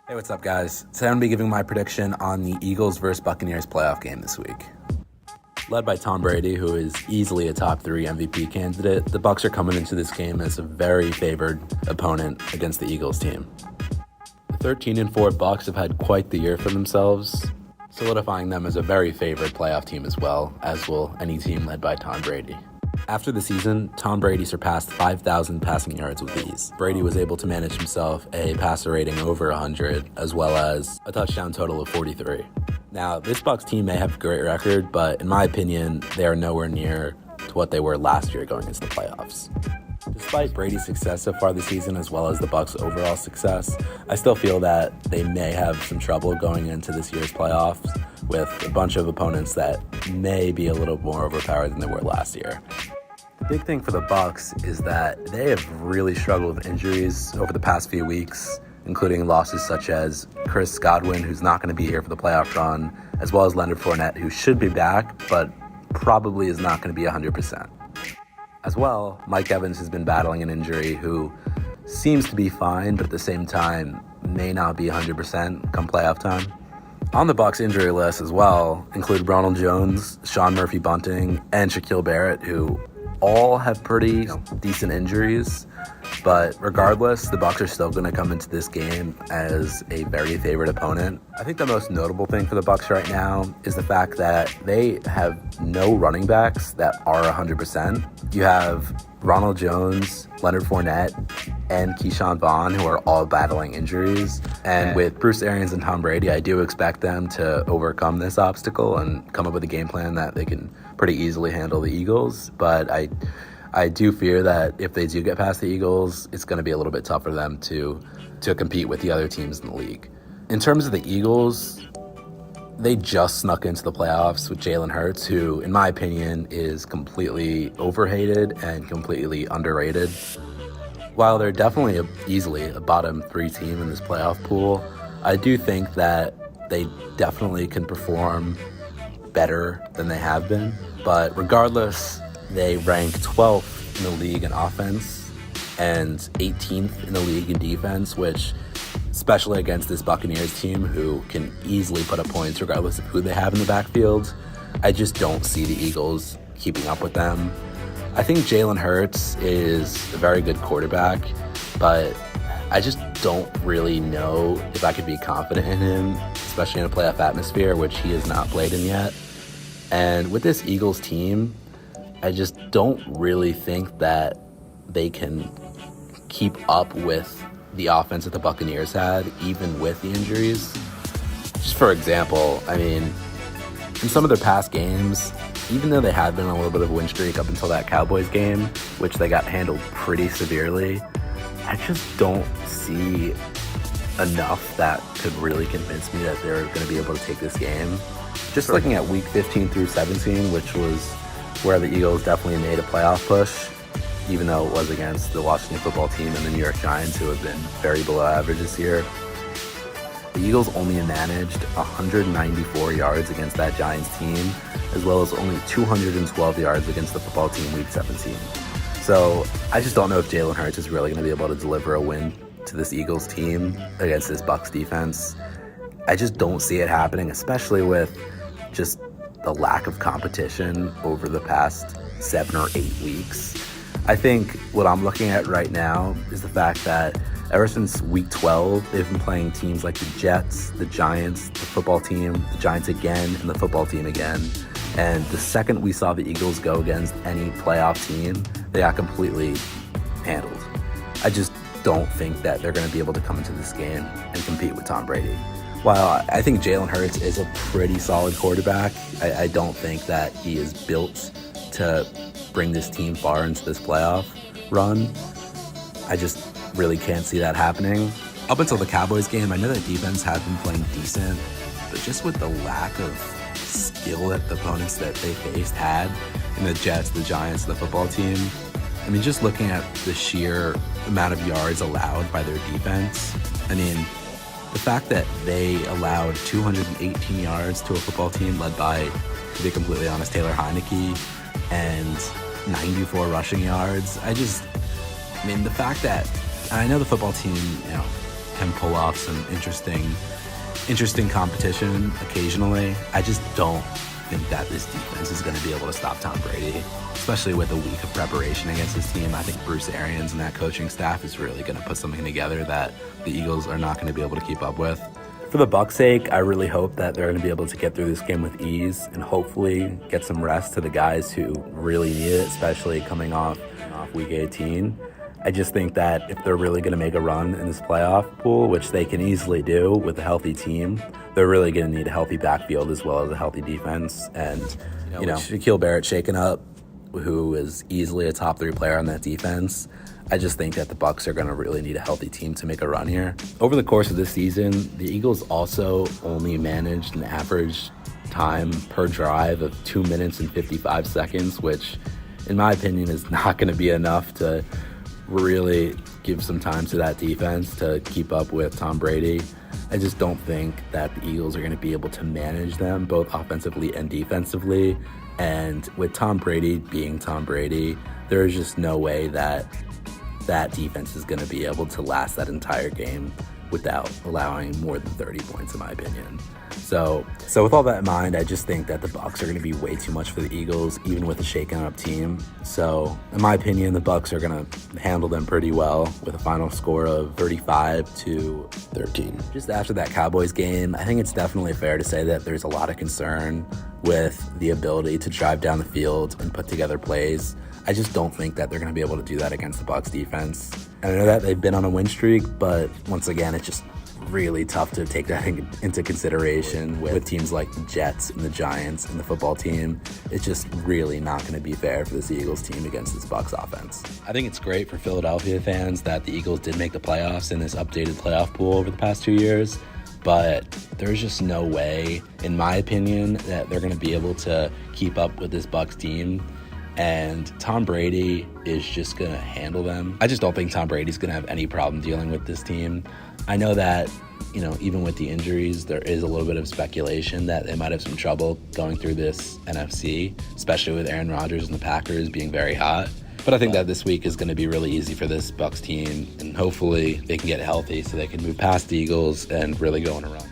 Hey, what's up, guys? Today I'm going to be giving my prediction on the Eagles versus Buccaneers playoff game this week. Led by Tom Brady, who is easily a top 3 MVP candidate, the Bucs are coming into this game as a very favored opponent against the Eagles team. The 13-4 Bucs have had quite the year for themselves, solidifying them as a very favored playoff team as well, as will any team led by Tom Brady. After the season, Tom Brady surpassed 5,000 passing yards with ease. Brady was able to manage himself a passer rating over 100, as well as a touchdown total of 43. Now, this Bucs team may have a great record, but in my opinion, they are nowhere near to what they were last year going into the playoffs. Despite Brady's success so far this season, as well as the Bucs' overall success, I still feel that they may have some trouble going into this year's playoffs with a bunch of opponents that may be a little more overpowered than they were last year. The big thing for the Bucs is that they have really struggled with injuries over the past few weeks, including losses such as Chris Godwin, who's not going to be here for the playoff run, as well as Leonard Fournette, who should be back, but probably is not going to be 100%. As well, Mike Evans has been battling an injury who seems to be fine, but at the same time may not be 100% come playoff time. On the Bucs injury list as well include Ronald Jones, Sean Murphy-Bunting, and Shaquille Barrett, who all have pretty decent injuries. But regardless, the Bucs are still going to come into this game as a very favored opponent. I think the most notable thing for the Bucs right now is the fact that they have no running backs that are 100%. You have Ronald Jones, Leonard Fournette, and Keyshawn Vaughn, who are all battling injuries. And with Bruce Arians and Tom Brady, I do expect them to overcome this obstacle and come up with a game plan that they can pretty easily handle the Eagles. But I do fear that if they do get past the Eagles, it's going to be a little bit tough for them to compete with the other teams in the league. In terms of the Eagles, they just snuck into the playoffs with Jalen Hurts, who, in my opinion, is completely overhated and completely underrated. While they're definitely easily a bottom 3 team in this playoff pool, I do think that they definitely can perform better than they have been. But regardless, they rank 12th in the league in offense and 18th in the league in defense, which, especially against this Buccaneers team who can easily put up points regardless of who they have in the backfield, I just don't see the Eagles keeping up with them. I think Jalen Hurts is a very good quarterback, but I just don't really know if I could be confident in him, especially in a playoff atmosphere, which he has not played in yet. And with this Eagles team, I just don't really think that they can keep up with the offense that the Buccaneers had, even with the injuries. Just for example, I mean, in some of their past games, even though they had been on a little bit of a win streak up until that Cowboys game, which they got handled pretty severely, I just don't see enough that could really convince me that they're going to be able to take this game. Just looking at week 15 through 17, which was where the Eagles definitely made a playoff push, even though it was against the Washington football team and the New York Giants, who have been very below average this year. The Eagles only managed 194 yards against that Giants team, as well as only 212 yards against the football team week 17. So I just don't know if Jalen Hurts is really going to be able to deliver a win to this Eagles team against this Bucs defense. I just don't see it happening, especially with just the lack of competition over the past 7 or 8 weeks. I think what I'm looking at right now is the fact that ever since week 12, they've been playing teams like the Jets, the Giants, the football team, the Giants again, and the football team again. And the second we saw the Eagles go against any playoff team, they got completely handled. I just don't think that they're going to be able to come into this game and compete with Tom Brady. While I think Jalen Hurts is a pretty solid quarterback, I don't think that he is built to bring this team far into this playoff run. I just really can't see that happening. Up until the Cowboys game, I know that defense had been playing decent, but just with the lack of skill that the opponents that they faced had in the Jets, the Giants, the football team, I mean, just looking at the sheer amount of yards allowed by their defense, I mean, the fact that they allowed 218 yards to a football team led by, to be completely honest, Taylor Heineke, and 94 rushing yards. I mean, the fact that, I know the football team, can pull off some interesting competition occasionally. I just don't think that this defense is going to be able to stop Tom Brady, especially with a week of preparation against his team. I think Bruce Arians and that coaching staff is really going to put something together that the Eagles are not going to be able to keep up with. For the Bucs' sake, I really hope that they're going to be able to get through this game with ease and hopefully get some rest to the guys who really need it, especially coming off Week 18. I just think that if they're really going to make a run in this playoff pool, which they can easily do with a healthy team, they're really going to need a healthy backfield as well as a healthy defense. And, Shaquille Barrett shaken up, who is easily a top 3 player on that defense. I just think that the Bucs are going to really need a healthy team to make a run here. Over the course of this season, the Eagles also only managed an average time per drive of 2 minutes and 55 seconds, which, in my opinion, is not going to be enough to really give some time to that defense to keep up with Tom Brady. I just don't think that the Eagles are going to be able to manage them both offensively and defensively. And with Tom Brady being Tom Brady, there is just no way that defense is going to be able to last that entire game without allowing more than 30 points, in my opinion. So with all that in mind, I just think that the Bucs are going to be way too much for the Eagles, even with a shaken up team. So in my opinion, the Bucs are going to handle them pretty well with a final score of 35-13. Just after that Cowboys game, I think it's definitely fair to say that there's a lot of concern with the ability to drive down the field and put together plays. I just don't think that they're going to be able to do that against the Bucs defense. And I know that they've been on a win streak, but once again, it's just really tough to take that into consideration with teams like the Jets and the Giants and the football team. It's just really not going to be fair for this Eagles team against this Bucs offense. I think it's great for Philadelphia fans that the Eagles did make the playoffs in this updated playoff pool over the past 2 years, but there's just no way, in my opinion, that they're going to be able to keep up with this Bucs team. And Tom Brady is just going to handle them. I just don't think Tom Brady's going to have any problem dealing with this team. I know that, even with the injuries, there is a little bit of speculation that they might have some trouble going through this NFC, especially with Aaron Rodgers and the Packers being very hot. But I think that this week is going to be really easy for this Bucs team, and hopefully they can get healthy so they can move past the Eagles and really go on a run.